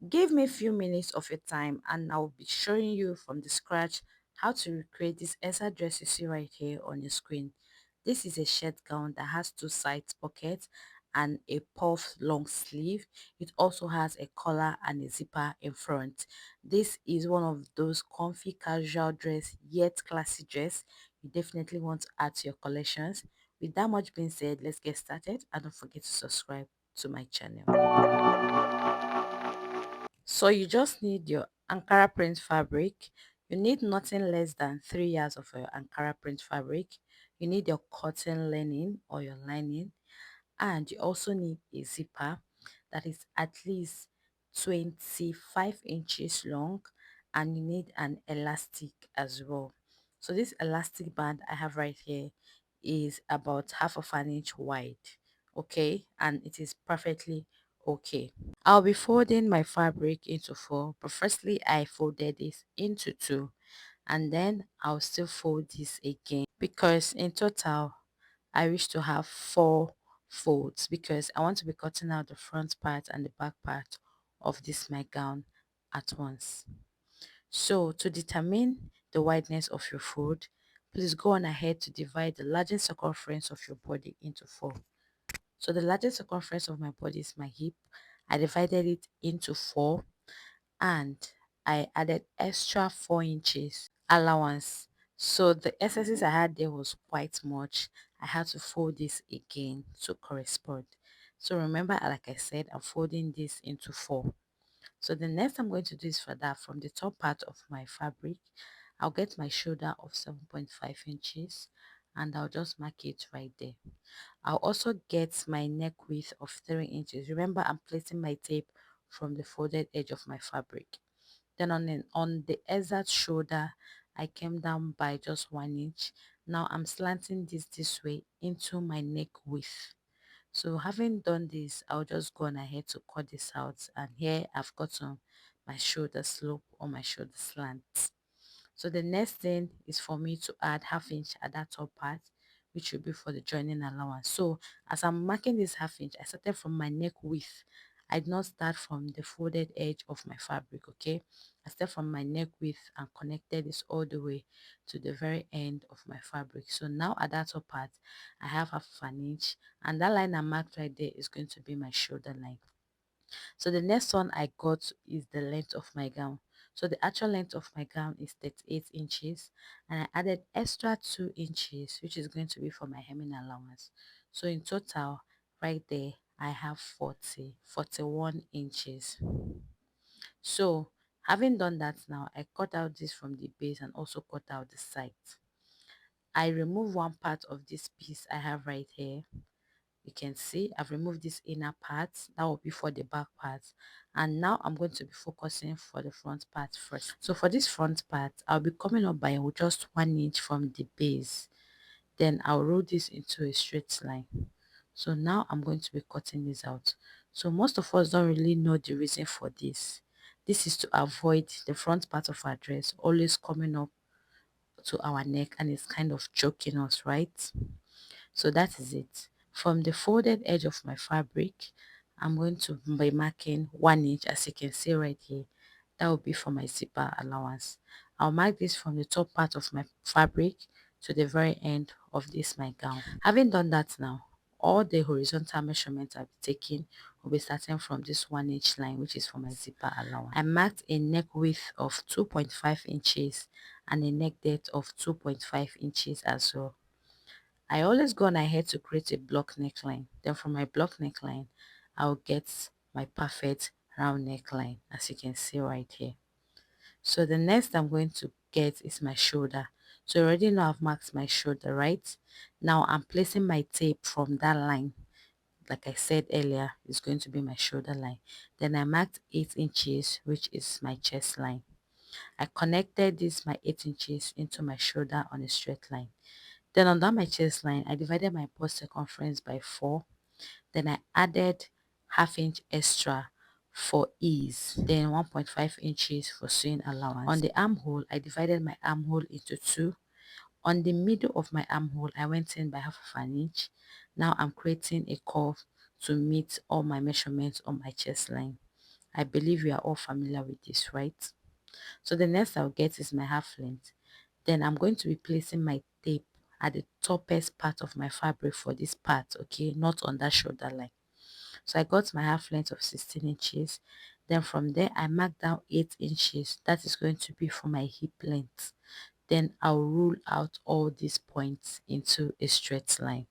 Give me a few minutes of your time and I'll be showing you from the scratch how to recreate this Elsa dress you see right here on your screen. This is a shirt gown that has two side pockets and a puff long sleeve. It also has a collar and a zipper in front. This is one of those comfy casual dress yet classy dress you definitely want to add to your collections. With that much being said, let's get started and don't forget to subscribe to my channel. So you just need your Ankara print fabric. You need nothing less than 3 yards of your Ankara print fabric. You need your cotton lining or your lining, and you also need a zipper that is at least 25 inches long, and you need an elastic as well. So this elastic band I have right here is about half of an inch wide, okay, and it is perfectly okay. I'll be folding my fabric into four, but firstly I folded this into two, and then I'll still fold this again because in total I wish to have four folds because I want to be cutting out the front part and the back part of this my gown at once. So to determine the wideness of your fold, please go on ahead to divide the largest circumference of your body into four. So the largest circumference of my body is my hip. I divided it into four and I added extra 4 inches allowance. So the excesses I had there was quite much. I had to fold this again to correspond. So remember, like I said, I'm folding this into four. So the next I'm going to do is for that from the top part of my fabric, I'll get my shoulder of 7.5 inches and I'll just mark it right there. I'll also get my neck width of 3 inches. Remember, I'm placing my tape from the folded edge of my fabric. Then on the exact shoulder, I came down by just 1 inch. Now I'm slanting this way into my neck width. So having done this, I'll just go on ahead to cut this out. And here I've gotten my shoulder slope or my shoulder slant. So the next thing is for me to add half inch at that top part, which will be for the joining allowance. So as I'm marking this half inch, I started from my neck width. I did not start from the folded edge of my fabric, okay? I started from my neck width and connected this all the way to the very end of my fabric. So now at that top part, I have half an inch, and that line I marked right there is going to be my shoulder line. So the next one I got is the length of my gown. So the actual length of my gown is 38 inches and I added extra 2 inches, which is going to be for my hemming allowance. So in total, right there, I have 41 inches. So having done that now, I cut out this from the base and also cut out the sides. I remove one part of this piece I have right here. You can see I've removed this inner part. That will be for the back part, and now I'm going to be focusing for the front part first. So for this front part, I'll be coming up by just 1 inch from the base. Then I'll roll this into a straight line. So now I'm going to be cutting this out. So most of us don't really know the reason for this. This is to avoid the front part of our dress always coming up to our neck and it's kind of choking us, right? So that is it. From the folded edge of my fabric, I'm going to be marking 1 inch, as you can see right here. That will be for my zipper allowance. I'll mark this from the top part of my fabric to the very end of this my gown. Having done that now, all the horizontal measurements I'll be taking will be starting from this 1 inch line, which is for my zipper allowance. I marked a neck width of 2.5 inches and a neck depth of 2.5 inches as well. I always go on ahead to create a block neckline. Then from my block neckline, I'll get my perfect round neckline, as you can see right here. So the next I'm going to get is my shoulder. So you already know I've marked my shoulder, right? Now I'm placing my tape from that line. Like I said earlier, it's going to be my shoulder line. Then I marked 8 inches, which is my chest line. I connected this my 8 inches into my shoulder on a straight line. Then under my chest line, I divided my bust circumference by 4. Then I added half inch extra for ease. Then 1.5 inches for sewing allowance. On the armhole, I divided my armhole into 2. On the middle of my armhole, I went in by half of an inch. Now I'm creating a curve to meet all my measurements on my chest line. I believe we are all familiar with this, right? So the next I'll get is my half length. Then I'm going to be placing my tape at the toppest part of my fabric for this part, okay, not on that shoulder line. So I got my half length of 16 inches. Then from there I mark down 8 inches. That is going to be for my hip length. Then I'll rule out all these points into a straight line.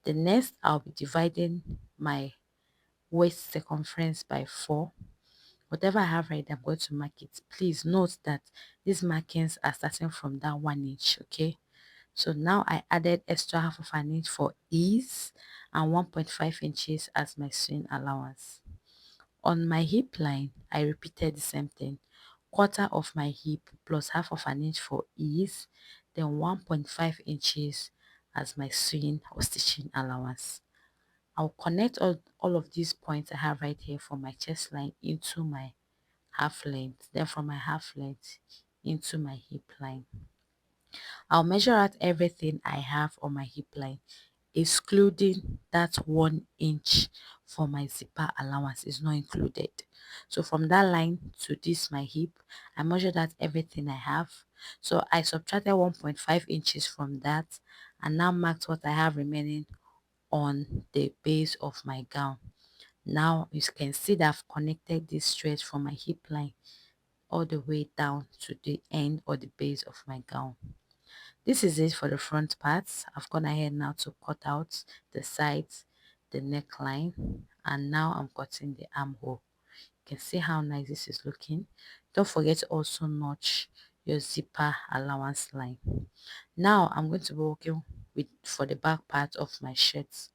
The next I'll be dividing my waist circumference by 4. Whatever I have right, I'm going to mark it. Please note that these markings are starting from that 1 inch, okay? So now I added extra half of an inch for ease and 1.5 inches as my sewing allowance. On my hip line, I repeated the same thing. Quarter of my hip plus half of an inch for ease, then 1.5 inches as my sewing or stitching allowance. I'll connect all of these points I have right here from my chest line into my half length, then from my half length into my hip line. I'll measure out everything I have on my hip line, excluding that 1 inch for my zipper allowance is not included. So from that line to this my hip, I measured out everything I have. So I subtracted 1.5 inches from that and now marked what I have remaining on the base of my gown. Now you can see that I've connected this stretch from my hip line all the way down to the end or the base of my gown. This is it for the front parts. I've gone ahead now to cut out the sides, the neckline, and now I'm cutting the armhole. You can see how nice this is looking. Don't forget to also notch your zipper allowance line. Now I'm going to be working with for the back part of my shirt.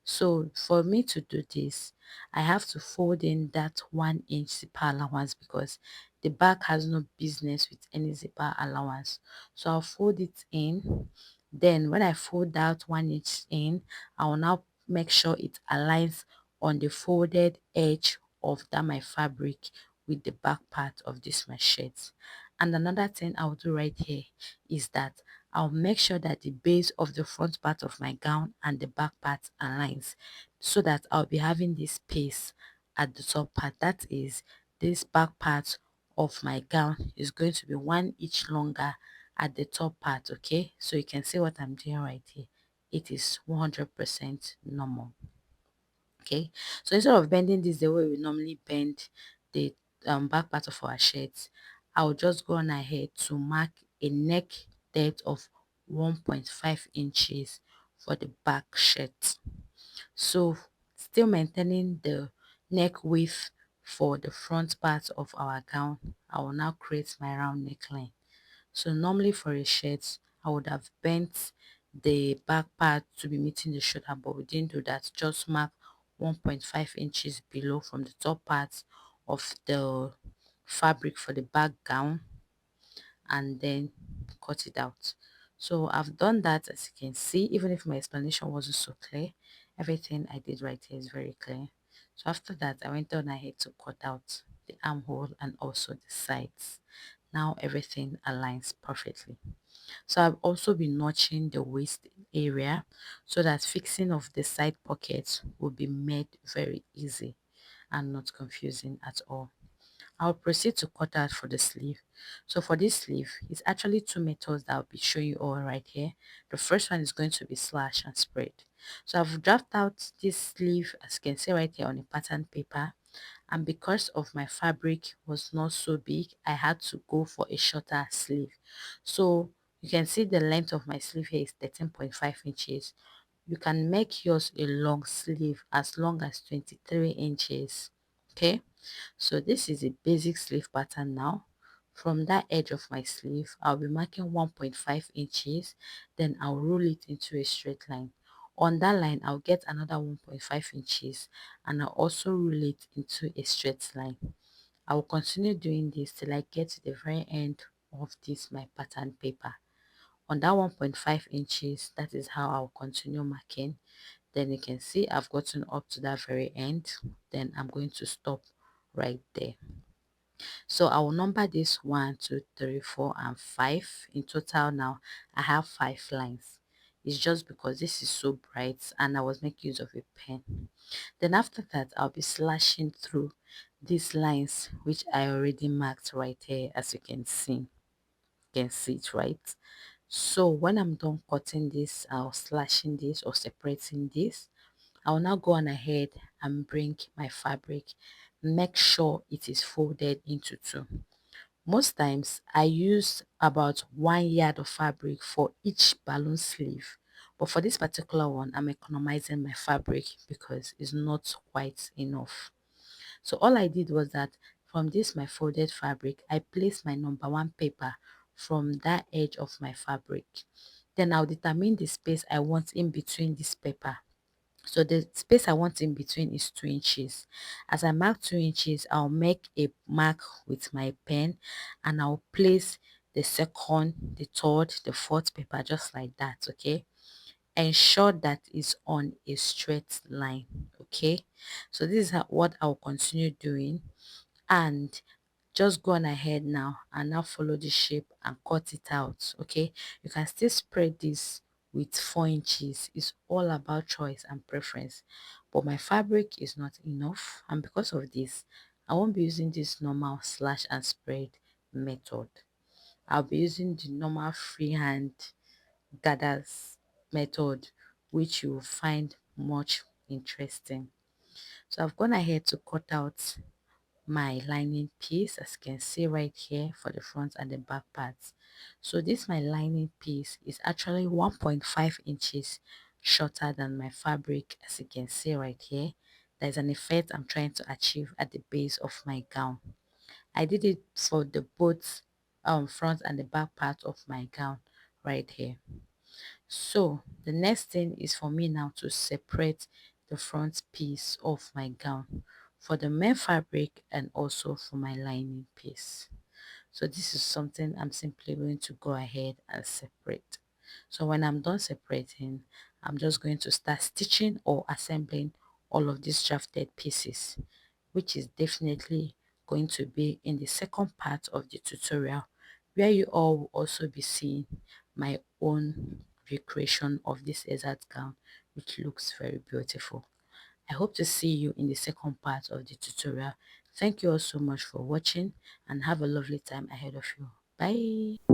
So for me to do this, I have to fold in that 1 inch zipper allowance because the back has no business with any zipper allowance. So I'll fold it in. Then when I fold that 1 inch in, I will now make sure it aligns on the folded edge of that my fabric with the back part of this my shirt. And another thing I'll do right here is that I'll make sure that the base of the front part of my gown and the back part aligns so that I'll be having this space at the top part. That is, this back part of my gown is going to be 1 inch longer at the top part, okay? So you can see what I'm doing right here. It is 100% normal, okay? So instead of bending this the way we normally bend the back part of our shirts, I'll just go on ahead to mark a neck depth of 1.5 inches for the back shirt. So still maintaining the neck width for the front part of our gown, I will now create my round neckline. So normally for a shirt, I would have bent the back part to be meeting the shoulder, but we didn't do that. Just mark 1.5 inches below from the top part of the fabric for the back gown and then cut it out. So I've done that, as you can see. Even if my explanation wasn't so clear, everything I did right here is very clear. So after that, I went on ahead to cut out the armhole and also the sides. Now everything aligns perfectly. So I've also been notching the waist area so that fixing of the side pockets will be made very easy and not confusing at all. I'll proceed to cut out for the sleeve. So for this sleeve, it's actually two methods that I'll be showing you all right here. The first one is going to be slash and spread. So I've drafted out this sleeve, as you can see right here, on a pattern paper, and because of my fabric was not so big, I had to go for a shorter sleeve. So you can see the length of my sleeve here is 13.5 inches. You can make yours a long sleeve as long as 23 inches, okay? So this is a basic sleeve pattern now. From that edge of my sleeve, I'll be marking 1.5 inches, then I'll roll it into a straight line. On that line, I'll get another 1.5 inches and I'll also roll it into a straight line. I will continue doing this till I get to the very end of this my pattern paper. On that 1.5 inches, that is how I'll continue marking. Then you can see I've gotten up to that very end. Then I'm going to stop right there. So I will number this 1, 2, 3, 4, and 5. In total now, I have 5 lines. It's just because this is so bright and I was making use of a pen. Then after that, I'll be slashing through these lines which I already marked right here, as you can see. You can see it, right? So when I'm done cutting this or slashing this or separating this, I'll now go on ahead and bring my fabric. Make sure it is folded into two. Most times I use about 1 yard of fabric for each balloon sleeve. But for this particular one, I'm economizing my fabric because it's not quite enough. So all I did was that from this my folded fabric, I placed my number one paper from that edge of my fabric. Then I'll determine the space I want in between this paper. So the space I want in between is 2 inches. As I mark 2 inches, I'll make a mark with my pen and I'll place the second, the third, the fourth paper just like that, okay? Ensure that it's on a straight line, okay? So this is what I'll continue doing, and just go on ahead now and now follow the shape and cut it out, okay? You can still spread this with 4 inches. It's all about choice and preference, but my fabric is not enough, and because of this I won't be using this normal slash and spread method. I'll be using the normal freehand gathers method, which you will find much interesting. So I've gone ahead to cut out my lining piece, as you can see right here, for the front and the back parts. So this my lining piece is actually 1.5 inches shorter than my fabric, as you can see right here. There's an effect I'm trying to achieve at the base of my gown. I did it for the both front and the back part of my gown right here. So the next thing is for me now to separate the front piece of my gown for the main fabric and also for my lining piece. So this is something I'm simply going to go ahead and separate. So when I'm done separating, I'm just going to start stitching or assembling all of these drafted pieces, which is definitely going to be in the second part of the tutorial, where you all will also be seeing my own recreation of this exact gown, which looks very beautiful. I hope to see you in the second part of the tutorial. Thank you all so much for watching and have a lovely time ahead of you. Bye.